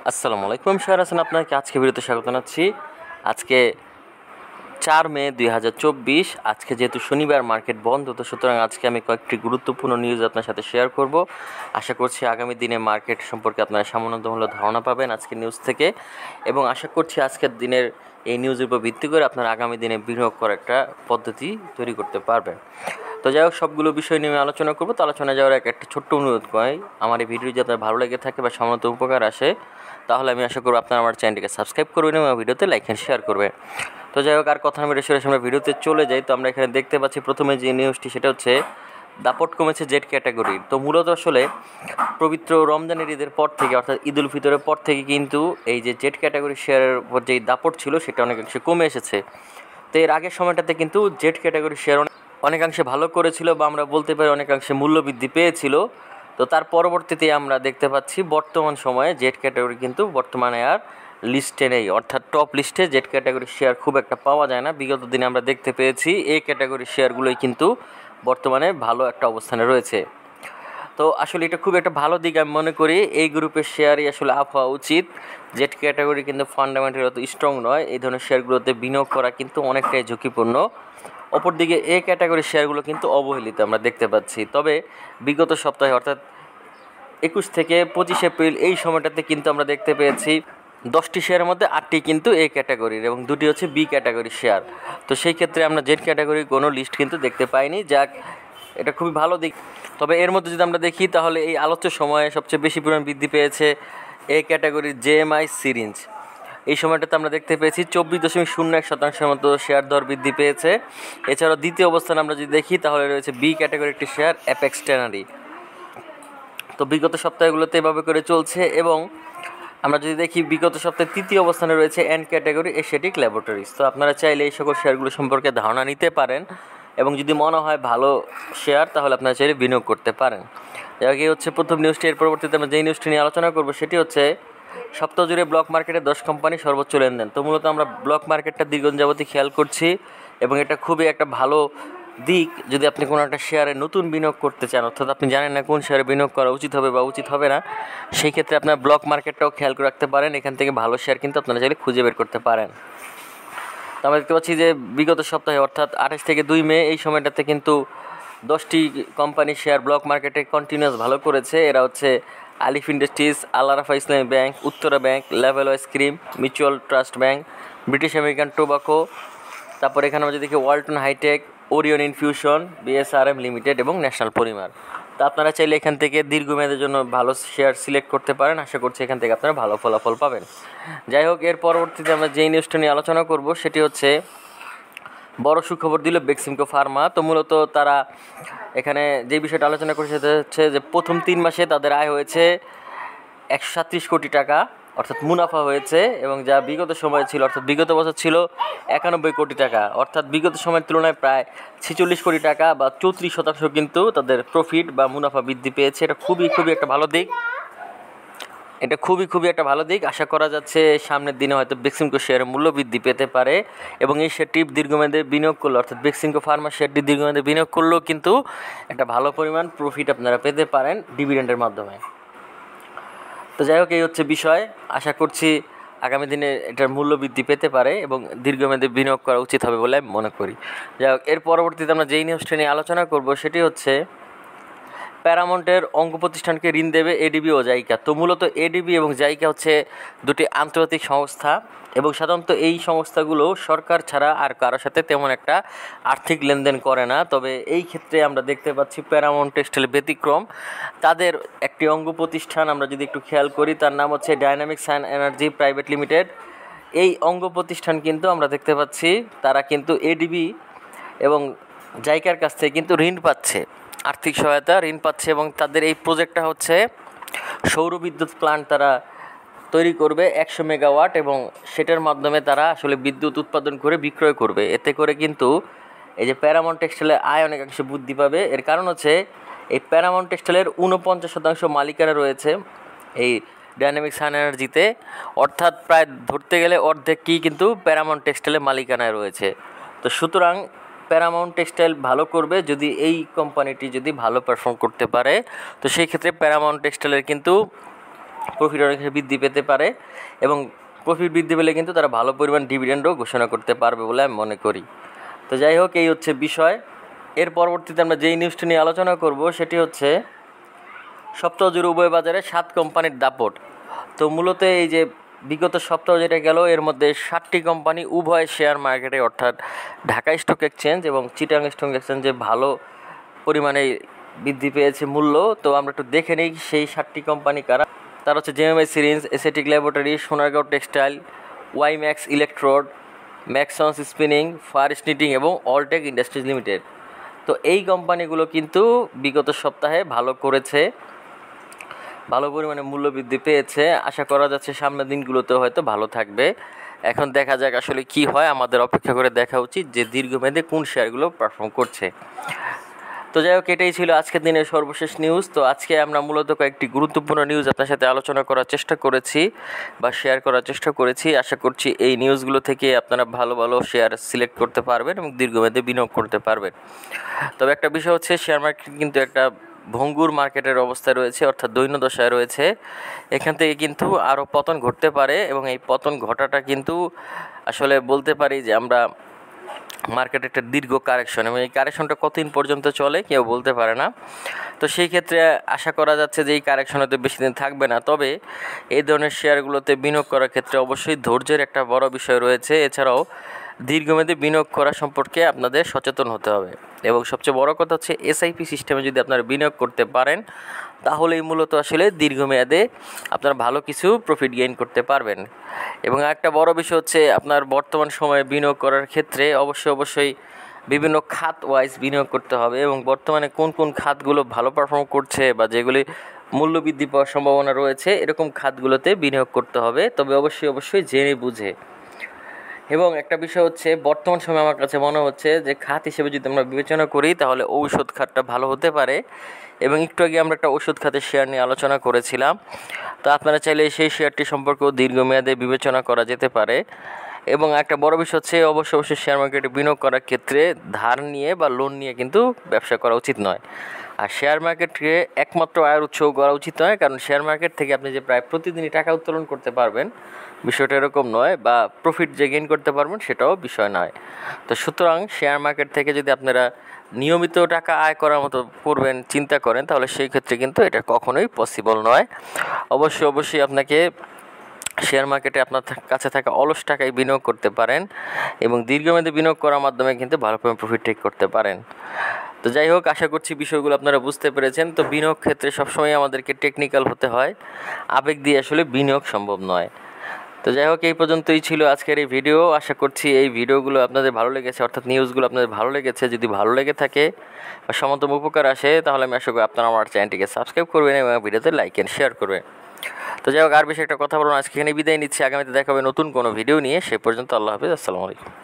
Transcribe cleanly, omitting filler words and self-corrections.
আসসালামু আলাইকুম, শাহর হাসান আপনাকে আজকে ভিডিওতে স্বাগত জানাচ্ছি। আজকে 4 মে 2024। আজকে যেহেতু শনিবার মার্কেট বন্ধ, তো সুতরাং আজকে আমি কয়েকটি গুরুত্বপূর্ণ নিউজ আপনার সাথে শেয়ার করব। আশা করছি আগামী দিনে মার্কেট সম্পর্কে আপনারা সামান্যতম ধারণা পাবেন আজকের নিউজ থেকে, এবং আশা করছি আজকের দিনের এই নিউজের উপর ভিত্তি করে আপনারা আগামী দিনে বিনিয়োগ করার একটা পদ্ধতি তৈরি করতে পারবেন। তো যাই হোক, সবগুলো বিষয় নিয়ে আমি আলোচনা করবো। তো আলোচনা যাওয়ার একটা ছোট্ট অনুরোধ করি, আমার এই ভিডিও যদি আপনার ভালো লেগে থাকে বা সামান্য উপকার আসে, তাহলে আমি আশা করব আপনারা আমার চ্যানেলটিকে সাবস্ক্রাইব করবেন এবং ভিডিওতে লাইক অ্যান্ড শেয়ার করবেন। তো যাই হোক, আর কথা আমি সরাসরি আমরা ভিডিওতে চলে যাই। তো আমরা এখানে দেখতে পাচ্ছি প্রথমে যে নিউজটি, সেটা হচ্ছে দাপট কমেছে জেড ক্যাটাগরির। তো মূলত আসলে পবিত্র রমজানের ঈদের পর থেকে, অর্থাৎ ঈদ উল ফিতরের পর থেকে কিন্তু এই যে জেড ক্যাটাগরি শেয়ারের উপর যেই দাপট ছিল সেটা অনেকাংশে কমে এসেছে। তো এর আগের সময়টাতে কিন্তু জেড ক্যাটাগরি শেয়ার অনেকাংশে ভালো করেছিল, বা আমরা বলতে পারি অনেকাংশে মূল্যবৃদ্ধি পেয়েছিল। তো তার পরবর্তীতে আমরা দেখতে পাচ্ছি বর্তমান সময়ে জেড ক্যাটাগরি কিন্তু বর্তমানে আর লিস্টে নেই, অর্থাৎ টপ লিস্টে জেড ক্যাটাগরির শেয়ার খুব একটা পাওয়া যায় না। বিগত দিনে আমরা দেখতে পেয়েছি এই ক্যাটাগরির শেয়ারগুলোই কিন্তু বর্তমানে ভালো একটা অবস্থানে রয়েছে। তো আসলে এটা খুব একটা ভালো দিক আমি মনে করি। এই গ্রুপের শেয়ারই আসলে আপ হওয়া উচিত। জেড ক্যাটাগরি কিন্তু ফান্ডামেন্টাল অত স্ট্রং নয়, এই ধরনের শেয়ারগুলোতে বিনিয়োগ করা কিন্তু অনেকটাই ঝুঁকিপূর্ণ। অপরদিকে এ ক্যাটাগরির শেয়ারগুলো কিন্তু অবহেলিত আমরা দেখতে পাচ্ছি। তবে বিগত সপ্তাহে, অর্থাৎ 21 থেকে 25 এপ্রিল এই সময়টাতে কিন্তু আমরা দেখতে পেয়েছি 10টি শেয়ারের মধ্যে 8টি কিন্তু এ ক্যাটাগরির এবং 2টি হচ্ছে বি ক্যাটাগরির শেয়ার। তো সেই ক্ষেত্রে আমরা জেড ক্যাটাগরির কোনো লিস্ট কিন্তু দেখতে পাইনি, যাক এটা খুবই ভালো দিক। তবে এর মধ্যে যদি আমরা দেখি, তাহলে এই আলোচ্য সময়ে সবচেয়ে বেশি পরিমাণ বৃদ্ধি পেয়েছে এ ক্যাটাগরির জেএমআই সিরিঞ্জ। এই সময়টাতে আমরা দেখতে পেয়েছি 24.01% মতো শেয়ার দর বৃদ্ধি পেয়েছে। এছাড়াও দ্বিতীয় অবস্থানে আমরা যদি দেখি, তাহলে রয়েছে বি ক্যাটাগরির একটি শেয়ার অ্যাপেক্স ট্যানারি। তো বিগত সপ্তাহগুলোতে এভাবে করে চলছে। এবং আমরা যদি দেখি, বিগত সপ্তাহে তৃতীয় অবস্থানে রয়েছে এন ক্যাটাগরি এশিয়াটিক ল্যাবরেটরিজ। তো আপনারা চাইলে এই সকল শেয়ারগুলো সম্পর্কে ধারণা নিতে পারেন, এবং যদি মনে হয় ভালো শেয়ার, তাহলে আপনারা চাইলে বিনিয়োগ করতে পারেন। এই হচ্ছে প্রথম নিউজটি। এর পরবর্তীতে আমরা যেই নিউজটি নিয়ে আলোচনা করবো, সেটি হচ্ছে সপ্তাহ জুড়ে ব্লক মার্কেটে 10 কোম্পানি সর্বোচ্চ লেনদেন। তো মূলত আমরা ব্লক মার্কেটটা দীর্ঘদিন যাবতই খেয়াল করছি, এবং এটা খুবই একটা ভালো দিক। যদি আপনি কোনো একটা শেয়ারে নতুন বিনিয়োগ করতে চান, অর্থাৎ আপনি জানেন না কোন শেয়ারে বিনিয়োগ করা উচিত হবে বা উচিত হবে না, সেই ক্ষেত্রে আপনার ব্লক মার্কেটটাও খেয়াল করে রাখতে পারেন। এখান থেকে ভালো শেয়ার কিন্তু আপনারা চাইলে খুঁজে বের করতে পারেন। তো আমরা দেখতে পাচ্ছি যে বিগত সপ্তাহে, অর্থাৎ 28 থেকে 2 মে এই সময়টাতে কিন্তু 10টি কোম্পানি শেয়ার ব্লক মার্কেটে কন্টিনিউয়াস ভালো করেছে। এরা হচ্ছে Alif industries, Al Arafah Islami bank, Uttara bank, level ice cream, mutual trust bank, British American Tobacco, তারপর এখানে আমরা যদি দেখি Walton hi tech, Orion infusion, BSRM limited এবং ন্যাশনাল পরিমার। তো আপনারা চাইলে এখান থেকে দীর্ঘমেয়াদের জন্য ভালো শেয়ার সিলেক্ট করতে পারেন। আশা করছি এখান থেকে আপনারা ভালো ফলাফল পাবেন। যাই হোক, এর পরবর্তীতে আমরা যেই নিউজটা নিয়ে আলোচনা করব, সেটি হচ্ছে বড় সুখবর দিল বেক্সিমকো ফার্মা। তো মূলত তারা এখানে যে বিষয়টা আলোচনা করছে, সেটা হচ্ছে যে প্রথম 3 মাসে তাদের আয় হয়েছে 137 কোটি টাকা, অর্থাৎ মুনাফা হয়েছে, এবং যা বিগত সময় ছিল, অর্থাৎ বিগত বছর ছিল 91 কোটি টাকা, অর্থাৎ বিগত সময়ের তুলনায় প্রায় 46 কোটি টাকা বা 34% কিন্তু তাদের প্রফিট বা মুনাফা বৃদ্ধি পেয়েছে। এটা খুবই একটা ভালো দিক। এটা খুবই একটা ভালো দিক। আশা করা যাচ্ছে সামনের দিনে হয়তো বেক্সিমকো শেয়ারের মূল্য বৃদ্ধি পেতে পারে, এবং এই শেয়ারটি দীর্ঘমেয়াদে বিনিয়োগ করলে, অর্থাৎ বেক্সিমকো ফার্মা শেয়ারটি দীর্ঘমেয়াদে বিনিয়োগ করলেও কিন্তু একটা ভালো পরিমাণ প্রফিট আপনারা পেতে পারেন ডিভিডেন্ডের মাধ্যমে। তো যাই হোক, এই হচ্ছে বিষয়। আশা করছি আগামী দিনে এটার মূল্য বৃদ্ধি পেতে পারে এবং দীর্ঘমেয়াদে বিনিয়োগ করা উচিত হবে বলে আমি মনে করি। যাই হোক, এর পরবর্তীতে আমরা যেই নিউজটা নিয়ে আলোচনা করব, সেটি হচ্ছে প্যারামাউন্টের অঙ্গ প্রতিষ্ঠানকে ঋণ দেবে এডিবি ও জাইকা। তো মূলত এডিবি এবং জাইকা হচ্ছে দুটি আন্তর্জাতিক সংস্থা, এবং সাধারণত এই সংস্থাগুলো সরকার ছাড়া আর কারোর সাথে তেমন একটা আর্থিক লেনদেন করে না। তবে এই ক্ষেত্রে আমরা দেখতে পাচ্ছি প্যারামাউন্ট টেক্সটাইল ব্যতিক্রম। তাদের একটি অঙ্গ প্রতিষ্ঠান আমরা যদি একটু খেয়াল করি, তার নাম হচ্ছে ডাইনামিক সান এনার্জি প্রাইভেট লিমিটেড। এই অঙ্গ প্রতিষ্ঠান কিন্তু আমরা দেখতে পাচ্ছি তারা কিন্তু এডিবি এবং জাইকার কাছ থেকে কিন্তু ঋণ পাচ্ছে, আর্থিক সহায়তা ঋণ পাচ্ছে, এবং তাদের এই প্রজেক্টটা হচ্ছে সৌর বিদ্যুৎ প্ল্যান্ট তারা তৈরি করবে 100 মেগাওয়াট, এবং সেটার মাধ্যমে তারা আসলে বিদ্যুৎ উৎপাদন করে বিক্রয় করবে। এতে করে কিন্তু এই যে প্যারামাউন্ট টেক্সটাইলের আয় অনেকাংশে বৃদ্ধি পাবে। এর কারণ হচ্ছে এই প্যারামাউন্ট টেক্সটাইলের 49% মালিকানা রয়েছে এই ডাইনামিক সান এনার্জিতে, অর্থাৎ প্রায় ধরতে গেলে অর্ধেকই কিন্তু প্যারামাউন্ট টেক্সটাইলের মালিকানায় রয়েছে। তো সুতরাং প্যারামাউন্ট টেক্সটাইল ভালো করবে যদি এই কোম্পানিটি যদি ভালো পারফর্ম করতে পারে। তো সেই ক্ষেত্রে প্যারামাউন্ট টেক্সটাইলের কিন্তু প্রফিট অনেক বৃদ্ধি পেতে পারে এবং প্রফিট বৃদ্ধি পেলে কিন্তু তারা ভালো পরিমাণ ডিভিডেন্ডও ঘোষণা করতে পারবে বলে আমি মনে করি। তো যাই হোক, এই হচ্ছে বিষয়। এর পরবর্তীতে আমরা যেই নিউজটি নিয়ে আলোচনা করব সেটি হচ্ছে সপ্তাহ জুড়ে উভয় বাজারে 7 কোম্পানির দাপট। তো মূলত এই যে বিগত সপ্তাহ যেটা গেল, এর মধ্যে 7টি কোম্পানি উভয় শেয়ার মার্কেটে অর্থাৎ ঢাকা স্টক এক্সচেঞ্জ এবং চিটাগাং স্টক এক্সচেঞ্জে ভালো পরিমাণে বৃদ্ধি পেয়েছে মূল্য। তো আমরা একটু দেখে নিই সেই 7টি কোম্পানি কারা। তার হচ্ছে জেএমআই সিরিঞ্জ, এসএটিক laboratory, Sonargaon textile, Wimax electrode, Maxons spinning, ফারিস্ট নিটিং এবং অলটেক ইন্ডাস্ট্রিজ লিমিটেড। তো এই কোম্পানিগুলো কিন্তু বিগত সপ্তাহে ভালো করেছে, ভালো পরিমাণে মূল্য বৃদ্ধি পেয়েছে। আশা করা যাচ্ছে সামনের দিনগুলোতে হয়তো ভালো থাকবে। এখন দেখা যাক আসলে কি হয়, আমাদের অপেক্ষা করে দেখা উচিত যে দীর্ঘমেয়াদে কোন শেয়ারগুলো পারফর্ম করছে। তো যাই হোক, এটাই ছিল আজকের দিনের সর্বশেষ নিউজ। তো আজকে আমরা মূলত কয়েকটি গুরুত্বপূর্ণ নিউজ আপনার সাথে আলোচনা করার চেষ্টা করেছি বা শেয়ার করার চেষ্টা করেছি। আশা করছি এই নিউজগুলো থেকে আপনারা ভালো ভালো শেয়ার সিলেক্ট করতে পারবেন এবং দীর্ঘমেয়াদে বিনিয়োগ করতে পারবেন। তবে একটা বিষয় হচ্ছে, শেয়ার মার্কেট কিন্তু একটা ভঙ্গুর মার্কেটের অবস্থায় রয়েছে, অর্থাৎ দৈন্যদশায় রয়েছে। এখান থেকে কিন্তু আরও পতন ঘটতে পারে এবং এই পতন ঘটাটা কিন্তু আসলে বলতে পারি যে আমরা মার্কেটে একটা দীর্ঘ কারেকশন, এবং এই কারেকশনটা কতদিন পর্যন্ত চলে কেউ বলতে পারে না। তো সেই ক্ষেত্রে আশা করা যাচ্ছে যে এই কারেকশন হয়তো বেশি দিন থাকবে না। তবে এই ধরনের শেয়ারগুলোতে বিনিয়োগ করার ক্ষেত্রে অবশ্যই ধৈর্যের একটা বড় বিষয় রয়েছে। এছাড়াও দীর্ঘমেয়াদী বিনিয়োগ করা সম্পর্কে আপনাদের সচেতন হতে হবে এবং সবচেয়ে বড় কথা হচ্ছে এসআইপি সিস্টেমে যদি আপনারা বিনিয়োগ করতে পারেন তাহলেই মূলত আসলে দীর্ঘমেয়াদে আপনারা ভালো কিছু প্রফিট গেইন করতে পারবেন। এবং একটা বড় বিষয় হচ্ছে, আপনার বর্তমান সময়ে বিনিয়োগ করার ক্ষেত্রে অবশ্যই বিভিন্ন খাত ওয়াইজ বিনিয়োগ করতে হবে এবং বর্তমানে কোন কোন খাতগুলো ভালো পারফর্ম করছে বা যেগুলি মূল্য বৃদ্ধি পাওয়ার সম্ভাবনা রয়েছে এরকম খাতগুলোতে বিনিয়োগ করতে হবে, তবে অবশ্যই জেনে বুঝে। এবং একটা বিষয় হচ্ছে, বর্তমান সময়ে আমার কাছে মনে হচ্ছে যে খাত হিসেবে যদি আমরা বিবেচনা করি তাহলে ঔষধ খাতটা ভালো হতে পারে। এবং একটু আগে আমরা একটা ওষুধ খাতের শেয়ার নিয়ে আলোচনা করেছিলাম। তো আপনারা চাইলে সেই শেয়ারটি সম্পর্কেও দীর্ঘমেয়াদে বিবেচনা করা যেতে পারে। এবং একটা বড় বিষয় হচ্ছে, অবশ্যই শেয়ার মার্কেটে বিনিয়োগ করার ক্ষেত্রে ধার নিয়ে বা লোন নিয়ে কিন্তু ব্যবসা করা উচিত নয়। আর শেয়ার মার্কেটকে একমাত্র আয়ের উৎস করা উচিত নয়, কারণ শেয়ার মার্কেট থেকে আপনি যে প্রায় প্রতিদিনই টাকা উত্তোলন করতে পারবেন বিষয়টা এরকম নয়, বা প্রফিট যে গেইন করতে পারবেন সেটাও বিষয় নয়। তো সুতরাং শেয়ার মার্কেট থেকে যদি আপনারা নিয়মিত টাকা আয় করার মতো করবেন চিন্তা করেন তাহলে সেই ক্ষেত্রে কিন্তু এটা কখনোই পসিবল নয়। অবশ্যই আপনাকে শেয়ার মার্কেটে আপনার কাছে থাকা অলস টাকায় বিনিয়োগ করতে পারেন এবং দীর্ঘমেয়াদী বিনিয়োগ করার মাধ্যমে কিন্তু ভালো পরিমাণ প্রফিট টেক করতে পারেন। তো যাই হোক, আশা করছি বিষয়গুলো আপনারা বুঝতে পেরেছেন। তো বিনিয়োগ ক্ষেত্রে সবসময় আমাদেরকে টেকনিক্যাল হতে হয়, আবেগ দিয়ে আসলে বিনিয়োগ সম্ভব নয়। তো যাই হোক, এই পর্যন্তই ছিল আজকের এই ভিডিও। আশা করছি এই ভিডিওগুলো আপনাদের ভালো লেগেছে, অর্থাৎ নিউজগুলো আপনাদের ভালো লেগেছে। যদি ভালো লেগে থাকে বা সমতম উপকার আসে তাহলে আমি আশা করি আপনারা আমার চ্যানেলটিকে সাবস্ক্রাইব করবেন এবং ভিডিওতে লাইক অ্যান্ড শেয়ার করবেন। তো যাই হোক, আর বেশি একটা কথা বলুন, আজকে এখানে বিদায় নিচ্ছি। আগামীতে দেখা হবে নতুন কোনো ভিডিও নিয়ে। সে পর্যন্ত আল্লাহ হাফিজ, আসসালামু আলাইকুম।